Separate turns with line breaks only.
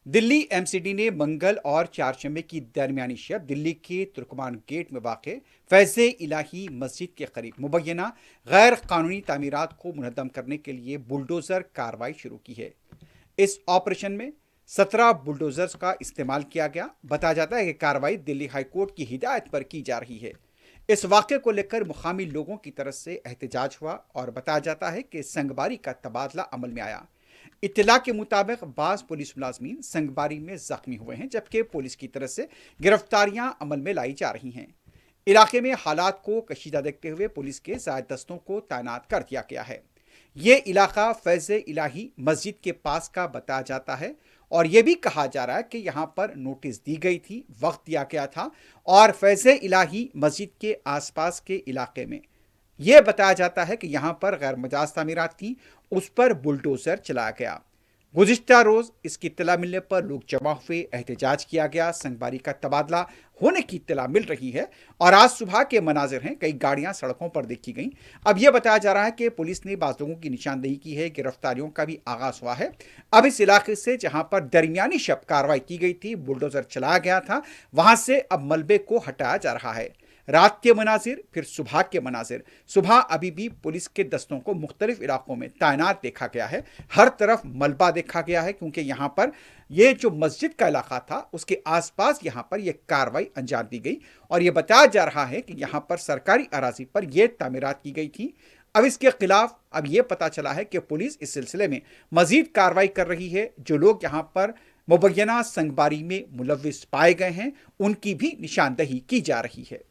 دلی M C D نے منگل اور چہارشنبے کی درمیانی شب دلی کے ترکمان گیٹ میں واقع فیض الہی مسجد کے قریب مبینہ غیر قانونی تعمیرات کو منہدم کرنے کے لیے بلڈوزر کارروائی شروع کی ہے۔ اس آپریشن میں 17 بلڈوزرز کا استعمال کیا گیا۔ بتایا جاتا ہے کہ کارروائی دلی ہائی کورٹ کی ہدایت پر کی جا رہی ہے۔ اس واقعے کو لے کر مقامی لوگوں کی طرف سے احتجاج ہوا اور بتایا جاتا ہے کہ سنگباری کا تبادلہ عمل میں آیا۔ اطلاع کے مطابق بعض پولیس ملازمین سنگباری میں زخمی ہوئے ہیں، جبکہ پولیس کی طرف سے گرفتاریاں عمل میں لائی جا رہی ہیں۔ علاقے میں حالات کو کشیدہ دیکھتے ہوئے پولیس کے زائد دستوں کو تعینات کر دیا گیا ہے۔ یہ علاقہ فیض الہی مسجد کے پاس کا بتایا جاتا ہے اور یہ بھی کہا جا رہا ہے کہ یہاں پر نوٹس دی گئی تھی، وقت دیا گیا تھا اور فیض الہی مسجد کے آس پاس کے علاقے میں یہ بتایا جاتا ہے کہ یہاں پر غیر مجاز تعمیرات تھیں، اس پر بلڈوزر چلایا گیا۔ گزشتہ روز اس کی اطلاع ملنے پر لوگ جمع ہوئے، احتجاج کیا گیا، سنگباری کا تبادلہ ہونے کی اطلاع مل رہی ہے اور آج صبح کے مناظر ہیں، کئی گاڑیاں سڑکوں پر دیکھی گئیں۔ اب یہ بتایا جا رہا ہے کہ پولیس نے بعض لوگوں کی نشاندہی کی ہے، گرفتاریوں کا بھی آغاز ہوا ہے۔ اب اس علاقے سے جہاں پر درمیانی شب کارروائی کی گئی تھی، بلڈوزر چلایا گیا تھا، وہاں سے اب ملبے کو ہٹایا جا رہا ہے۔ رات کے مناظر پھر صبح کے مناظر۔ صبح ابھی بھی پولیس کے دستوں کو مختلف علاقوں میں تعینات دیکھا گیا ہے، ہر طرف ملبہ دیکھا گیا ہے، کیونکہ یہاں پر یہ جو مسجد کا علاقہ تھا اس کے آس پاس یہاں پر یہ کارروائی انجام دی گئی اور یہ بتایا جا رہا ہے کہ یہاں پر سرکاری اراضی پر یہ تعمیرات کی گئی تھی۔ اب اس کے خلاف اب یہ پتا چلا ہے کہ پولیس اس سلسلے میں مزید کارروائی کر رہی ہے۔ جو لوگ یہاں پر مبینہ سنگباری میں ملوث پائے گئے ہیں ان کی بھی نشاندہی کی جا رہی ہے۔